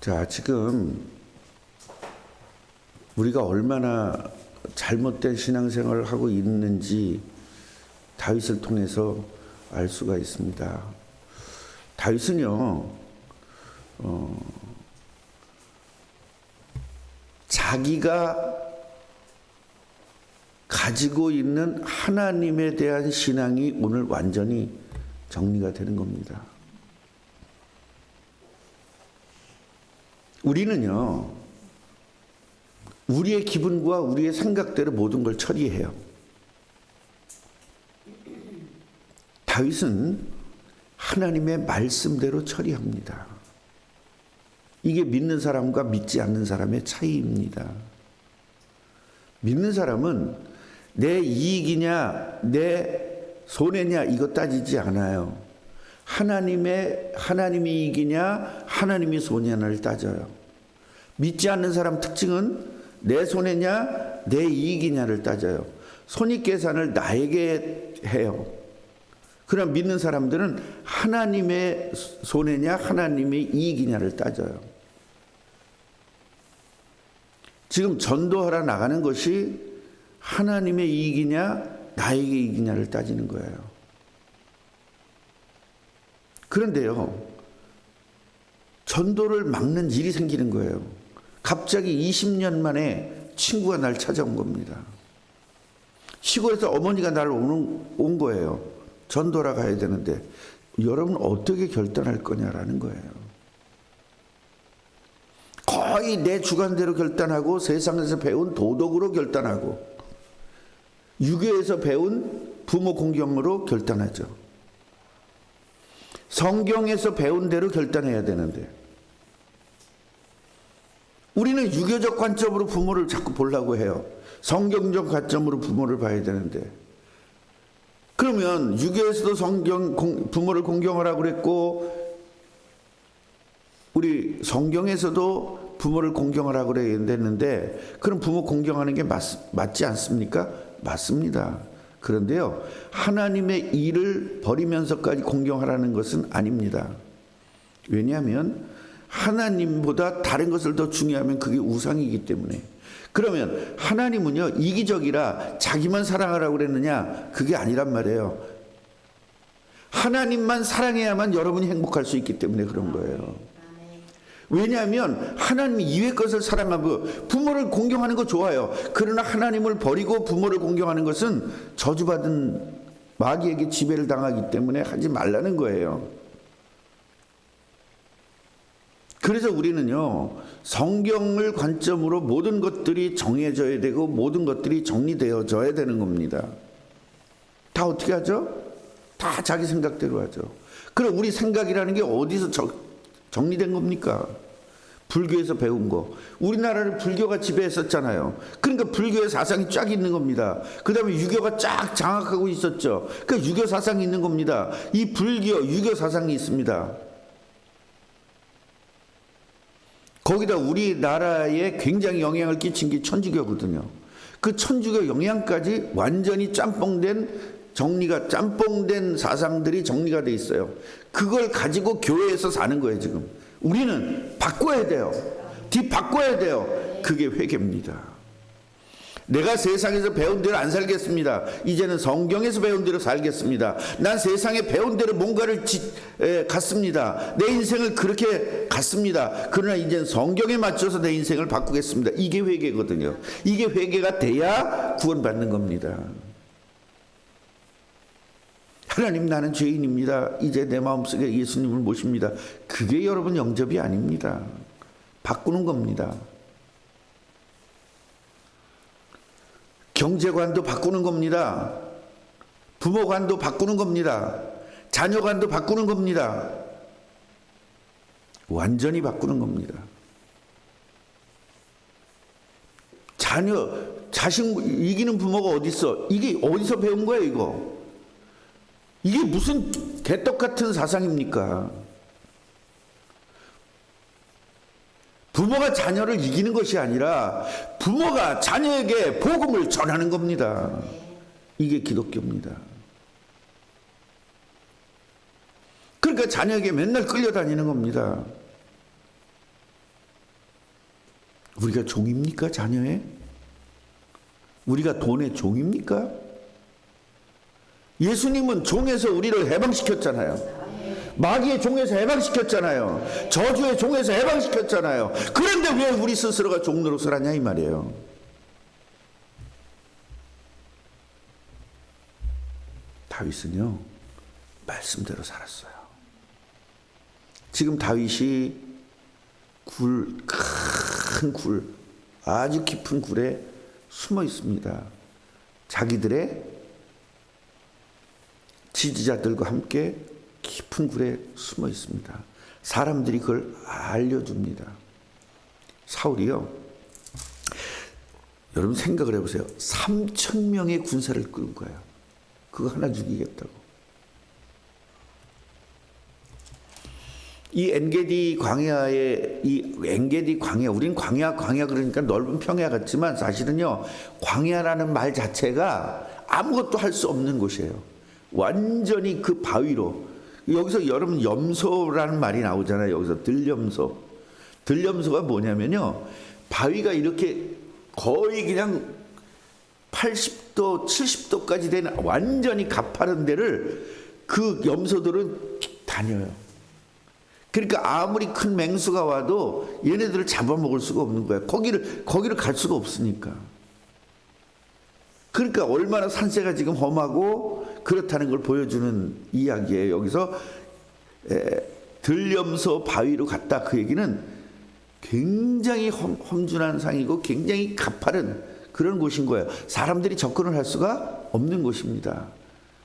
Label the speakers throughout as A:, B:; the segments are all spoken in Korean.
A: 자, 지금 우리가 얼마나 잘못된 신앙생활을 하고 있는지 다윗을 통해서 알 수가 있습니다. 다윗은요, 자기가 가지고 있는 하나님에 대한 신앙이 오늘 완전히 정리가 되는 겁니다. 우리는요, 우리의 기분과 우리의 생각대로 모든 걸 처리해요. 다윗은 하나님의 말씀대로 처리합니다. 이게 믿는 사람과 믿지 않는 사람의 차이입니다. 믿는 사람은 내 이익이냐 내 손해냐 이거 따지지 않아요. 하나님이 이익이냐 하나님이 손해냐를 따져요. 믿지 않는 사람 특징은 내 손해냐 내 이익이냐를 따져요. 손익계산을 나에게 해요. 그럼 믿는 사람들은 하나님의 손해냐 하나님의 이익이냐를 따져요. 지금 전도하러 나가는 것이 하나님의 이익이냐 나에게 이익이냐를 따지는 거예요. 그런데요, 전도를 막는 일이 생기는 거예요. 갑자기 20년 만에 친구가 날 찾아온 겁니다. 시골에서 어머니가 날 온 거예요. 전도라 가야 되는데 여러분 어떻게 결단할 거냐라는 거예요. 거의 내 주관대로 결단하고 세상에서 배운 도덕으로 결단하고 유교에서 배운 부모 공경으로 결단하죠. 성경에서 배운 대로 결단해야 되는데 우리는 유교적 관점으로 부모를 자꾸 보려고 해요. 성경적 관점으로 부모를 봐야 되는데 그러면 유교에서도 부모를 공경하라고 그랬고 우리 성경에서도 부모를 공경하라고 그랬는데 그럼 부모 공경하는 게 맞지 않습니까? 맞습니다. 그런데요, 하나님의 일을 버리면서까지 공경하라는 것은 아닙니다. 왜냐하면 하나님보다 다른 것을 더 중요하면 그게 우상이기 때문에. 그러면 하나님은요, 이기적이라 자기만 사랑하라고 그랬느냐? 그게 아니란 말이에요. 하나님만 사랑해야만 여러분이 행복할 수 있기 때문에 그런 거예요. 왜냐하면 하나님이 이외의 것을 사랑하고 부모를 공경하는 거 좋아요. 그러나 하나님을 버리고 부모를 공경하는 것은 저주받은 마귀에게 지배를 당하기 때문에 하지 말라는 거예요. 그래서 우리는요, 성경을 관점으로 모든 것들이 정해져야 되고 모든 것들이 정리되어져야 되는 겁니다. 다 어떻게 하죠? 다 자기 생각대로 하죠. 그럼 우리 생각이라는 게 어디서 정리된 겁니까? 불교에서 배운 거. 우리나라를 불교가 지배했었잖아요. 그러니까 불교의 사상이 쫙 있는 겁니다. 그 다음에 유교가 쫙 장악하고 있었죠. 그러니까 유교 사상이 있는 겁니다. 이 불교, 유교 사상이 있습니다. 거기다 우리나라에 굉장히 영향을 끼친 게 천주교거든요. 그 천주교 영향까지 완전히 짬뽕된 사상들이 정리가 돼 있어요. 그걸 가지고 교회에서 사는 거예요, 지금. 우리는 바꿔야 돼요. 바꿔야 돼요. 그게 회개입니다. 내가 세상에서 배운 대로 안 살겠습니다. 이제는 성경에서 배운 대로 살겠습니다. 난 세상에 배운 대로 뭔가를 갔습니다. 내 인생을 그렇게 갔습니다. 그러나 이제는 성경에 맞춰서 내 인생을 바꾸겠습니다. 이게 회개거든요. 이게 회개가 돼야 구원받는 겁니다. 하나님, 나는 죄인입니다. 이제 내 마음속에 예수님을 모십니다. 그게 여러분 영접이 아닙니다. 바꾸는 겁니다. 경제관도 바꾸는 겁니다. 부모관도 바꾸는 겁니다. 자녀관도 바꾸는 겁니다. 완전히 바꾸는 겁니다. 자식 이기는 부모가 어디 있어? 이게 어디서 배운 거예요, 이거? 이게 무슨 개떡 같은 사상입니까? 부모가 자녀를 이기는 것이 아니라 부모가 자녀에게 복음을 전하는 겁니다. 이게 기독교입니다. 그러니까 자녀에게 맨날 끌려다니는 겁니다. 우리가 종입니까? 자녀의? 우리가 돈의 종입니까? 예수님은 종에서 우리를 해방시켰잖아요. 마귀의 종에서 해방시켰잖아요. 저주의 종에서 해방시켰잖아요. 그런데 왜 우리 스스로가 종 노릇을 하냐 이 말이에요. 다윗은요, 말씀대로 살았어요. 지금 다윗이 큰 굴, 아주 깊은 굴에 숨어 있습니다. 자기들의 지지자들과 함께 깊은 굴에 숨어 있습니다. 사람들이 그걸 알려줍니다. 사울이요, 여러분 생각을 해보세요. 3,000명의 군사를 끌고 가요. 그거 하나 죽이겠다고. 이 엔게디 광야에, 우린 광야 그러니까 넓은 평야 같지만 사실은요, 광야라는 말 자체가 아무것도 할 수 없는 곳이에요. 완전히 그 바위로. 여기서 여러분 염소라는 말이 나오잖아요. 여기서 들염소. 들염소가 뭐냐면요, 바위가 이렇게 거의 그냥 80도, 70도까지 되는 완전히 가파른 데를 그 염소들은 다녀요. 그러니까 아무리 큰 맹수가 와도 얘네들을 잡아먹을 수가 없는 거야. 거기를 갈 수가 없으니까. 그러니까 얼마나 산세가 지금 험하고 그렇다는 걸 보여주는 이야기예요. 여기서 들염소 바위로 갔다, 그 얘기는 굉장히 험준한 상이고 굉장히 가파른 그런 곳인 거예요. 사람들이 접근을 할 수가 없는 곳입니다.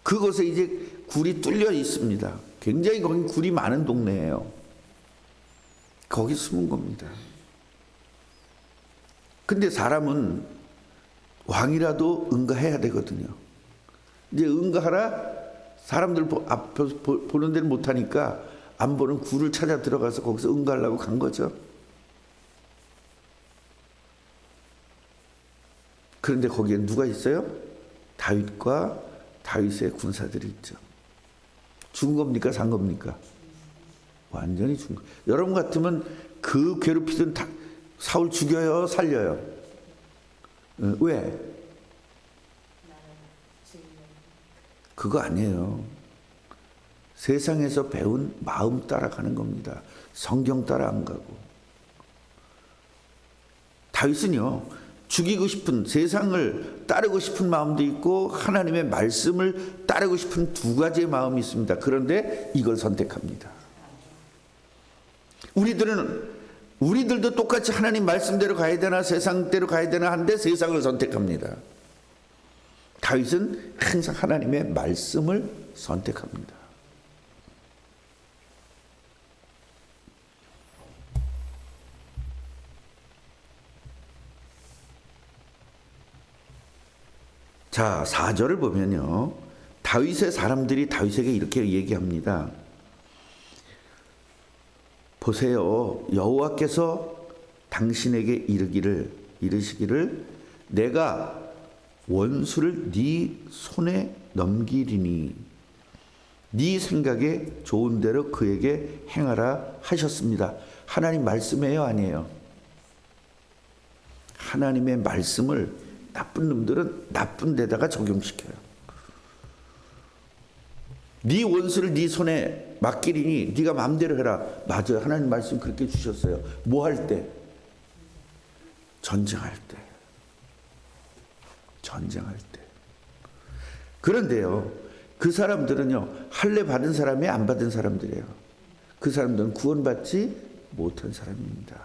A: 그곳에 이제 굴이 뚫려 있습니다. 굉장히 거기 굴이 많은 동네예요. 거기 숨은 겁니다. 근데 사람은 왕이라도 응가해야 되거든요. 이제 응가하라, 사람들 앞에서 보는 데는 못하니까 안 보는 굴을 찾아 들어가서 거기서 응가하려고 간 거죠. 그런데 거기에 누가 있어요? 다윗과 다윗의 군사들이 있죠. 죽은 겁니까? 산 겁니까? 완전히 죽은 거. 여러분 같으면 그 괴롭히던 사울 죽여요? 살려요? 왜? 그거 아니에요. 세상에서 배운 마음 따라가는 겁니다. 성경 따라 안 가고. 다윗은요, 죽이고 싶은, 세상을 따르고 싶은 마음도 있고 하나님의 말씀을 따르고 싶은 두 가지의 마음이 있습니다. 그런데 이걸 선택합니다. 우리들도 똑같이 하나님 말씀대로 가야 되나 세상대로 가야 되나 한데 세상을 선택합니다. 다윗은 항상 하나님의 말씀을 선택합니다. 자, 4절을 보면요, 다윗의 사람들이 다윗에게 이렇게 얘기합니다. 보세요, 여호와께서 당신에게 이르시기를 내가 원수를 네 손에 넘기리니 네 생각에 좋은 대로 그에게 행하라 하셨습니다. 하나님 말씀이에요, 아니에요? 하나님의 말씀을 나쁜 놈들은 나쁜 데다가 적용시켜요. 네 원수를 네 손에 맡기리니 네가 마음대로 해라. 맞아요. 하나님 말씀 그렇게 주셨어요. 뭐 할 때? 전쟁할 때. 전쟁할 때. 그런데요, 그 사람들은요, 할례 받은 사람이 안 받은 사람들이에요. 그 사람들은 구원받지 못한 사람입니다.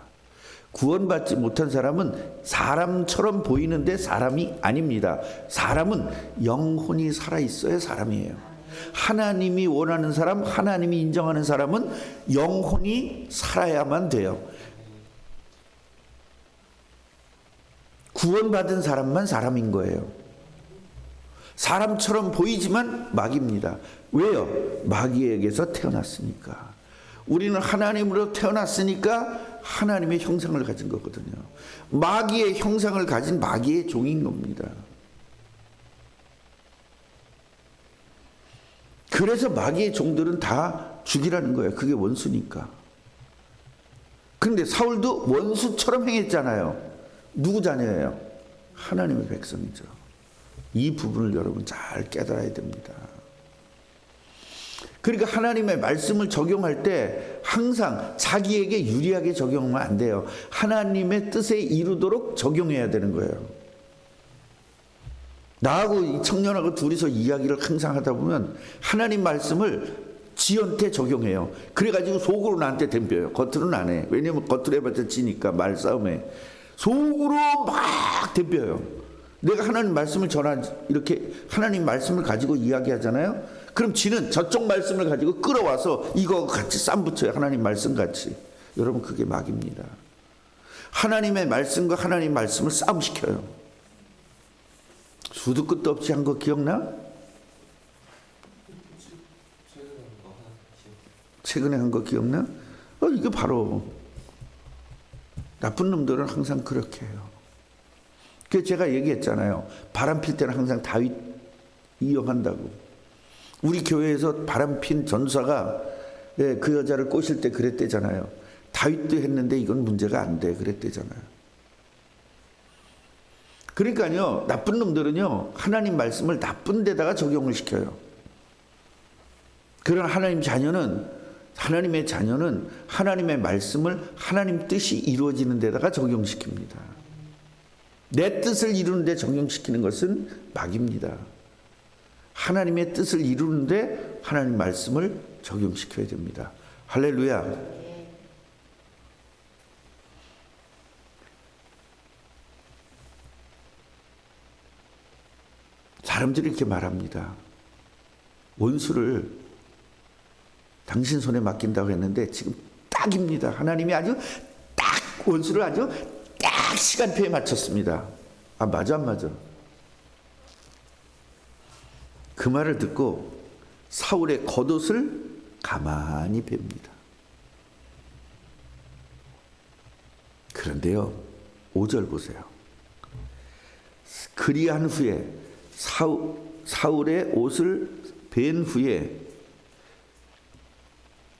A: 구원받지 못한 사람은 사람처럼 보이는데 사람이 아닙니다. 사람은 영혼이 살아있어야 사람이에요. 하나님이 원하는 사람, 하나님이 인정하는 사람은 영혼이 살아야만 돼요. 구원받은 사람만 사람인 거예요. 사람처럼 보이지만 마귀입니다. 왜요? 마귀에게서 태어났으니까. 우리는 하나님으로 태어났으니까 하나님의 형상을 가진 거거든요. 마귀의 형상을 가진 마귀의 종인 겁니다. 그래서 마귀의 종들은 다 죽이라는 거예요. 그게 원수니까. 그런데 사울도 원수처럼 행했잖아요. 누구 자녀예요? 하나님의 백성이죠. 이 부분을 여러분 잘 깨달아야 됩니다. 그러니까 하나님의 말씀을 적용할 때 항상 자기에게 유리하게 적용하면 안 돼요. 하나님의 뜻에 이루도록 적용해야 되는 거예요. 나하고 이 청년하고 둘이서 이야기를 항상 하다 보면 하나님 말씀을 지한테 적용해요. 그래가지고 속으로 나한테 덤벼요. 겉으로는 안 해. 왜냐면 겉으로 해봤자 지니까 말싸움에. 속으로 막 덤벼요. 내가 하나님 말씀을 이렇게 하나님 말씀을 가지고 이야기하잖아요. 그럼 지는 저쪽 말씀을 가지고 끌어와서 이거 같이 쌈 붙여요. 하나님 말씀 같이. 여러분 그게 막입니다. 하나님의 말씀과 하나님 말씀을 싸움시켜요. 수도 끝도 없이 한 거 기억나? 최근에 한 거 기억나? 이게 바로 나쁜 놈들은 항상 그렇게 해요. 그래서 제가 얘기했잖아요. 바람 필 때는 항상 다윗 이용한다고. 우리 교회에서 바람 핀 전사가 그 여자를 꼬실 때 그랬대잖아요. 다윗도 했는데 이건 문제가 안 돼 그랬대잖아요. 그러니까요, 나쁜 놈들은요 하나님 말씀을 나쁜 데다가 적용을 시켜요. 그러나 하나님의 자녀는 하나님의 말씀을 하나님 뜻이 이루어지는 데다가 적용시킵니다. 내 뜻을 이루는 데 적용시키는 것은 막입니다. 하나님의 뜻을 이루는데 하나님 말씀을 적용시켜야 됩니다. 할렐루야. 사람들이 이렇게 말합니다. 원수를 당신 손에 맡긴다고 했는데 지금 딱입니다. 하나님이 아주 딱 원수를 아주 딱 시간표에 맞췄습니다. 맞아 안 맞아? 그 말을 듣고 사울의 겉옷을 가만히 봅니다. 그런데요, 5절 보세요. 그리한 후에 사울의 옷을 벤 후에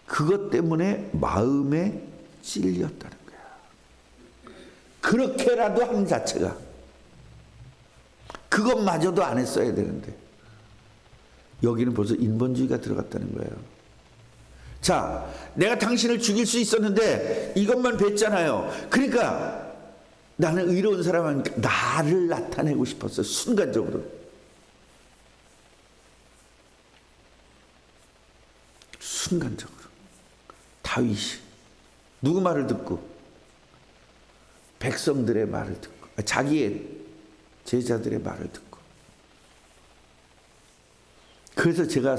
A: 그것 때문에 마음에 찔렸다는 거야. 그렇게라도 한 자체가 그것마저도 안 했어야 되는데 여기는 벌써 인본주의가 들어갔다는 거예요. 자, 내가 당신을 죽일 수 있었는데 이것만 뵀잖아요. 그러니까 나는 의로운 사람이니까 나를 나타내고 싶었어요. 순간적으로. 다윗이 누구 말을 듣고? 백성들의 말을 듣고, 자기의 제자들의 말을 듣고. 그래서 제가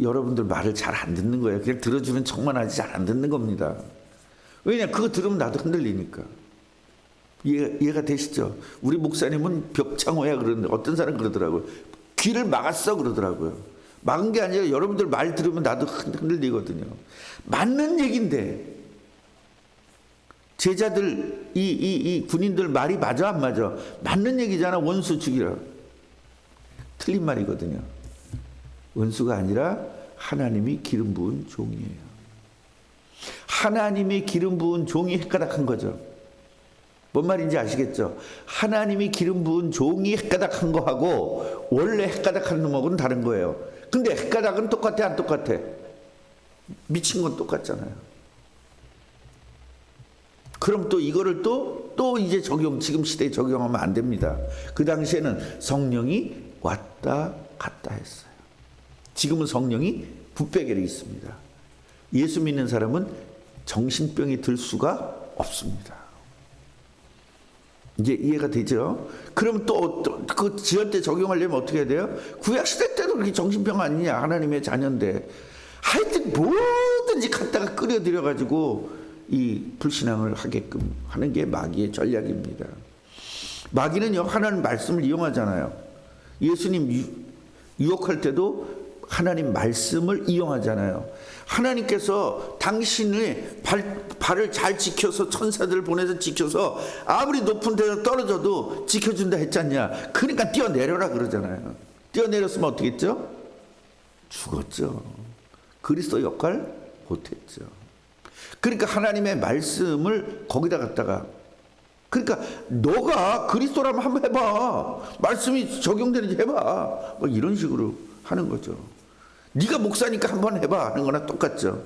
A: 여러분들 말을 잘 안 듣는 거예요. 그냥 들어주면 척만 하지 잘 안 듣는 겁니다. 왜냐, 그거 들으면 나도 흔들리니까. 이해가 되시죠? 우리 목사님은 벽창호야 그러는데 어떤 사람 그러더라고요. 귀를 막았어 그러더라고요. 막은 게 아니라 여러분들 말 들으면 나도 흔들리거든요. 맞는 얘기인데 제자들 이 군인들 말이 맞아 안 맞아? 맞는 얘기잖아. 원수 죽이라. 틀린 말이거든요. 원수가 아니라 하나님이 기름 부은 종이에요. 하나님이 기름 부은 종이 헷가닥한 거죠. 뭔 말인지 아시겠죠? 하나님이 기름 부은 종이 헷가닥한 거하고 원래 헷가닥한 놈하고는 다른 거예요. 근데 헷가닥은 똑같아 안 똑같아? 미친 건 똑같잖아요. 그럼 또 이거를 또 이제 지금 시대에 적용하면 안 됩니다. 그 당시에는 성령이 왔다 갔다 했어요. 지금은 성령이 붓베겔에 있습니다. 예수 믿는 사람은 정신병이 들 수가 없습니다. 이제 이해가 되죠? 그럼 또 그 지연 때 적용하려면 어떻게 해야 돼요? 구약시대 때도 그렇게 정신병 아니냐? 하나님의 자녀인데. 하여튼 뭐든지 갖다가 끌어들여가지고 이 불신앙을 하게끔 하는 게 마귀의 전략입니다. 마귀는요, 하나님 말씀을 이용하잖아요. 예수님 유혹할 때도 하나님 말씀을 이용하잖아요. 하나님께서 당신의 발을 잘 지켜서 천사들을 보내서 지켜서 아무리 높은 데서 떨어져도 지켜준다 했잖냐. 그러니까 뛰어내려라 그러잖아요. 뛰어내렸으면 어떻게 했죠? 죽었죠. 그리스도 역할 못했죠. 그러니까 하나님의 말씀을 거기다 갖다가, 그러니까 너가 그리스도라면 한번 해봐. 말씀이 적용되는지 해봐. 뭐 이런 식으로 하는 거죠. 네가 목사니까 한번 해봐 하는 거나 똑같죠.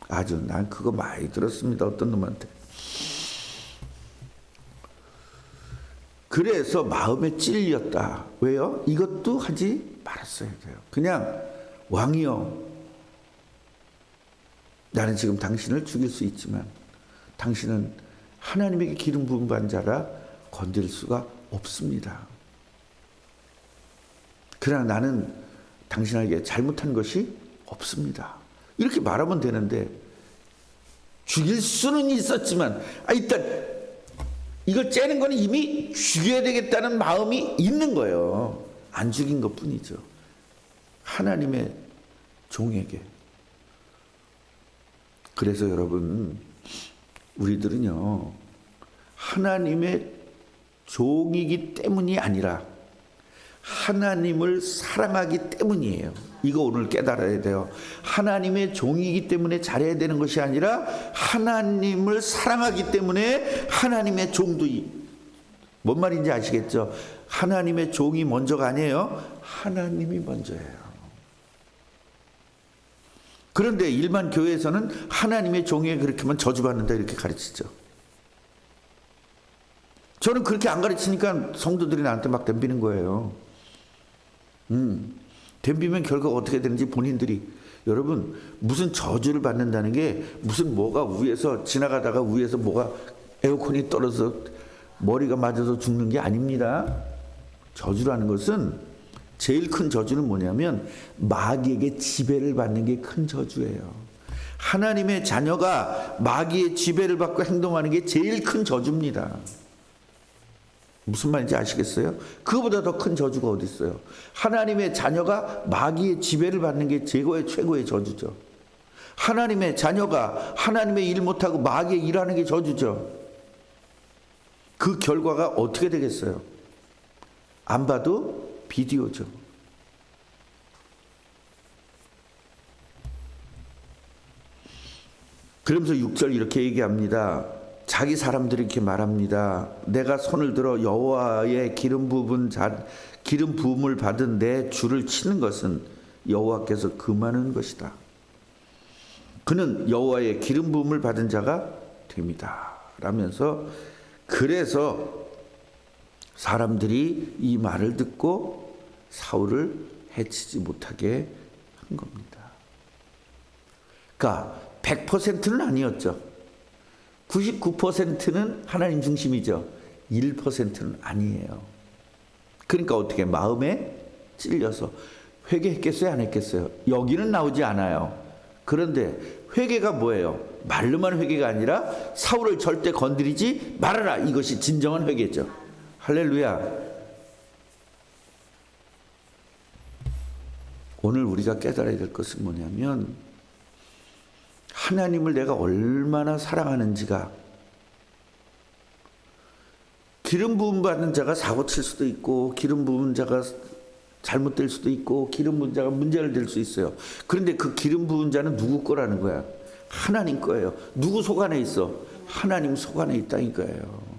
A: 아주 난 그거 많이 들었습니다. 어떤 놈한테. 그래서 마음에 찔렸다. 왜요? 이것도 하지 말았어야 돼요. 그냥 왕이여, 나는 지금 당신을 죽일 수 있지만 당신은 하나님에게 기름 부은 받은 자라 건드릴 수가 없습니다. 그러나 나는 당신에게 잘못한 것이 없습니다. 이렇게 말하면 되는데, 죽일 수는 있었지만 일단 이걸 째는 거는 이미 죽여야 되겠다는 마음이 있는 거예요. 안 죽인 것뿐이죠. 하나님의 종에게. 그래서 여러분, 우리들은요, 하나님의 종이기 때문이 아니라 하나님을 사랑하기 때문이에요. 이거 오늘 깨달아야 돼요. 하나님의 종이기 때문에 잘해야 되는 것이 아니라 하나님을 사랑하기 때문에 하나님의 종도, 뭔 말인지 아시겠죠? 하나님의 종이 먼저가 아니에요. 하나님이 먼저예요. 그런데 일반 교회에서는 하나님의 종에게 그렇게 하면 저주받는다 이렇게 가르치죠. 저는 그렇게 안 가르치니까 성도들이 나한테 막 덤비는 거예요. 덤비면 결과가 어떻게 되는지 본인들이. 여러분, 무슨 저주를 받는다는 게 무슨 뭐가 위에서 지나가다가 위에서 뭐가 에어컨이 떨어져서 머리가 맞아서 죽는 게 아닙니다. 저주라는 것은, 제일 큰 저주는 뭐냐면 마귀에게 지배를 받는 게 큰 저주예요. 하나님의 자녀가 마귀의 지배를 받고 행동하는 게 제일 큰 저주입니다. 무슨 말인지 아시겠어요? 그거보다 더 큰 저주가 어디 있어요? 하나님의 자녀가 마귀의 지배를 받는 게 최고의 저주죠. 하나님의 자녀가 하나님의 일 못하고 마귀의 일하는 게 저주죠. 그 결과가 어떻게 되겠어요? 안 봐도 비디오죠. 그러면서 6절 이렇게 얘기합니다. 자기 사람들이 이렇게 말합니다. 내가 손을 들어 여호와의 기름 부음을 받은 내 주를 치는 것은 여호와께서 금하는 것이다. 그는 여호와의 기름 부음을 받은 자가 됩니다. 라면서, 그래서 사람들이 이 말을 듣고 사울을 해치지 못하게 한 겁니다. 그러니까 100%는 아니었죠. 99%는 하나님 중심이죠. 1%는 아니에요. 그러니까 어떻게, 마음에 찔려서 회개했겠어요? 안 했겠어요? 여기는 나오지 않아요. 그런데 회개가 뭐예요? 말로만 회개가 아니라 사울을 절대 건드리지 말아라. 이것이 진정한 회개죠. 할렐루야. 오늘 우리가 깨달아야 될 것은 뭐냐면, 하나님을 내가 얼마나 사랑하는지가, 기름 부음 받는 자가 사고 칠 수도 있고, 기름 부은 자가 잘못될 수도 있고, 기름 부은 자가 문제를 될 수 있어요. 그런데 그 기름 부은 자는 누구 거라는 거야? 하나님 거예요. 누구 속 안에 있어? 하나님 속 안에 있다니까요.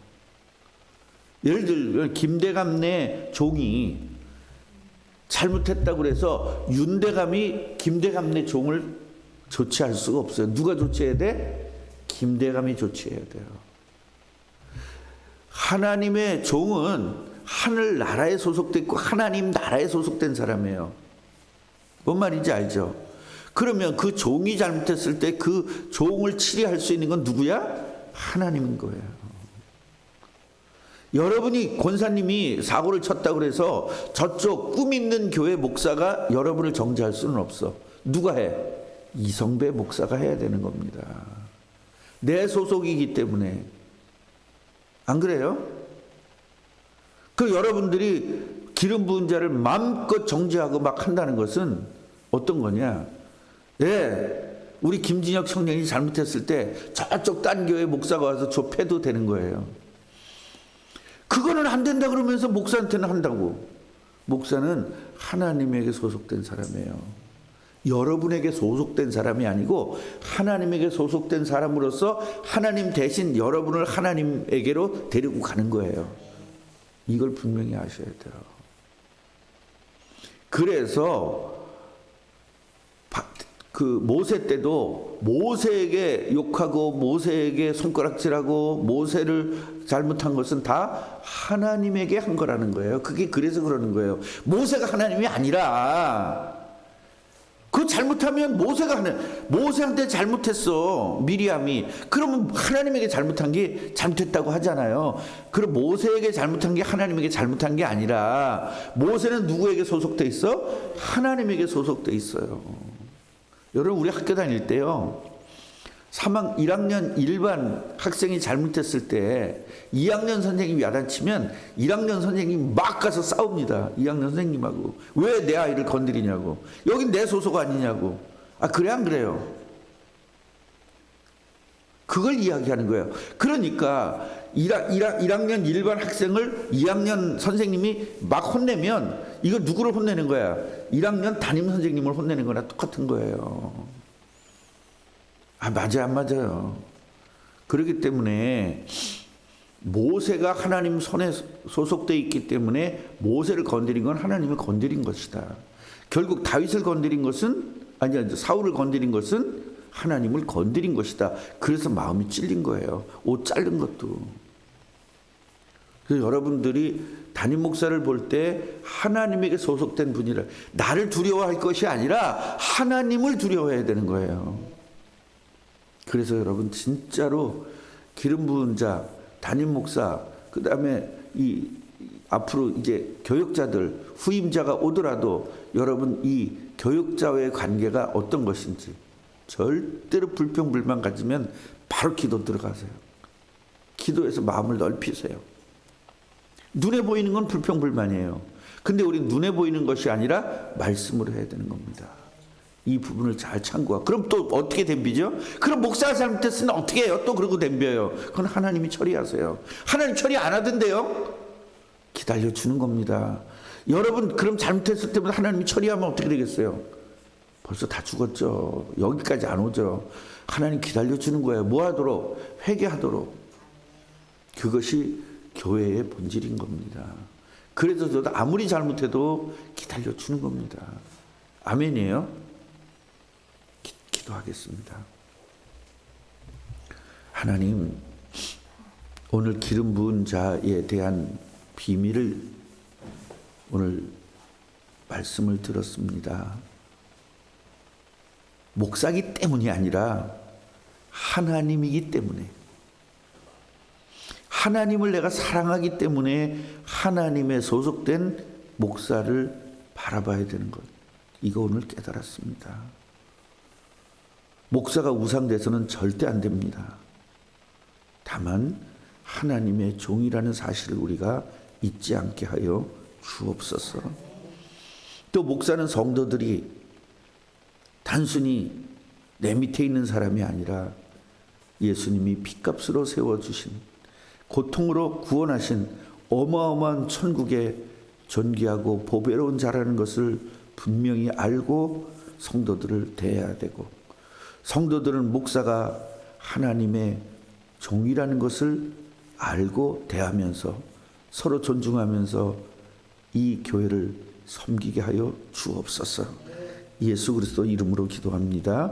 A: 예를 들어 김대감네 종이 잘못했다고 해서 윤대감이 김대감네 종을 조치할 수가 없어요. 누가 조치해야 돼? 김대감이 조치해야 돼요. 하나님의 종은 하늘 나라에 소속돼 있고 하나님 나라에 소속된 사람이에요. 뭔 말인지 알죠? 그러면 그 종이 잘못했을 때 그 종을 치리할 수 있는 건 누구야? 하나님인 거예요. 여러분이, 권사님이 사고를 쳤다고 해서 저쪽 꿈 있는 교회 목사가 여러분을 정죄할 수는 없어. 누가 해? 이성배 목사가 해야 되는 겁니다. 내 소속이기 때문에. 안 그래요? 그 여러분들이 기름 부은 자를 마음껏 정죄하고 막 한다는 것은 어떤 거냐? 우리 김진혁 청년이 잘못했을 때 저쪽 딴 교회 목사가 와서 좁혀도 되는 거예요. 그거는 안 된다 그러면서 목사한테는 한다고. 목사는 하나님에게 소속된 사람이에요. 여러분에게 소속된 사람이 아니고 하나님에게 소속된 사람으로서 하나님 대신 여러분을 하나님에게로 데리고 가는 거예요. 이걸 분명히 아셔야 돼요. 그래서 그 모세 때도 모세에게 욕하고 모세에게 손가락질하고 모세를 잘못한 것은 다 하나님에게 한 거라는 거예요. 그게 그래서 그러는 거예요. 모세가 하나님이 아니라, 그 잘못하면 모세한테 잘못했어, 미리암이. 그러면 하나님에게 잘못한 게 잘못했다고 하잖아요. 그럼 모세에게 잘못한 게 하나님에게 잘못한 게 아니라, 모세는 누구에게 소속돼 있어? 하나님에게 소속돼 있어요. 여러분, 우리 학교 다닐 때요, 1학년 일반 학생이 잘못했을 때 2학년 선생님이 야단치면 1학년 선생님이 막 가서 싸웁니다. 2학년 선생님하고. 왜 내 아이를 건드리냐고. 여긴 내 소속 아니냐고. 아, 그래 안 그래요? 그걸 이야기하는 거예요. 그러니까 1학년 일반 학생을 2학년 선생님이 막 혼내면 이거 누구를 혼내는 거야? 1학년 담임 선생님을 혼내는 거나 똑같은 거예요. 아, 맞아요, 안 맞아요? 그렇기 때문에 모세가 하나님 손에 소속되어 있기 때문에 모세를 건드린 건 하나님을 건드린 것이다. 결국 다윗을 건드린 것은, 사울을 건드린 것은 하나님을 건드린 것이다. 그래서 마음이 찔린 거예요. 옷 자른 것도. 그래서 여러분들이 담임 목사를 볼 때 하나님에게 소속된 분이라, 나를 두려워할 것이 아니라 하나님을 두려워해야 되는 거예요. 그래서 여러분, 진짜로 기름 부은 자, 담임 목사, 그 다음에 이 앞으로 이제 교역자들, 후임자가 오더라도 여러분, 이 교역자와의 관계가 어떤 것인지 절대로 불평불만 가지면 바로 기도 들어가세요. 기도해서 마음을 넓히세요. 눈에 보이는 건 불평불만이에요. 근데 우리 눈에 보이는 것이 아니라 말씀으로 해야 되는 겁니다. 이 부분을 잘 참고하고. 그럼 또 어떻게 덤비죠? 그럼 목사가 잘못했으면 어떻게 해요? 또 그러고 덤벼요. 그건 하나님이 처리하세요. 하나님 처리 안 하던데요? 기다려주는 겁니다. 여러분, 그럼 잘못했을 때마다 하나님이 처리하면 어떻게 되겠어요? 벌써 다 죽었죠. 여기까지 안 오죠. 하나님 기다려주는 거예요. 뭐 하도록? 회개하도록. 그것이 교회의 본질인 겁니다. 그래서 저도 아무리 잘못해도 기다려주는 겁니다. 아멘이에요? 기도하겠습니다. 하나님, 오늘 기름 부은 자에 대한 비밀을 오늘 말씀을 들었습니다. 목사기 때문이 아니라 하나님이기 때문에, 하나님을 내가 사랑하기 때문에 하나님의 소속된 목사를 바라봐야 되는 것, 이거 오늘 깨달았습니다. 목사가 우상돼서는 절대 안 됩니다. 다만 하나님의 종이라는 사실을 우리가 잊지 않게 하여 주옵소서. 또 목사는 성도들이 단순히 내 밑에 있는 사람이 아니라 예수님이 핏값으로 세워주신, 고통으로 구원하신 어마어마한 천국의 존귀하고 보배로운 자라는 것을 분명히 알고 성도들을 대해야 되고, 성도들은 목사가 하나님의 종이라는 것을 알고 대하면서 서로 존중하면서 이 교회를 섬기게 하여 주옵소서. 예수 그리스도 이름으로 기도합니다.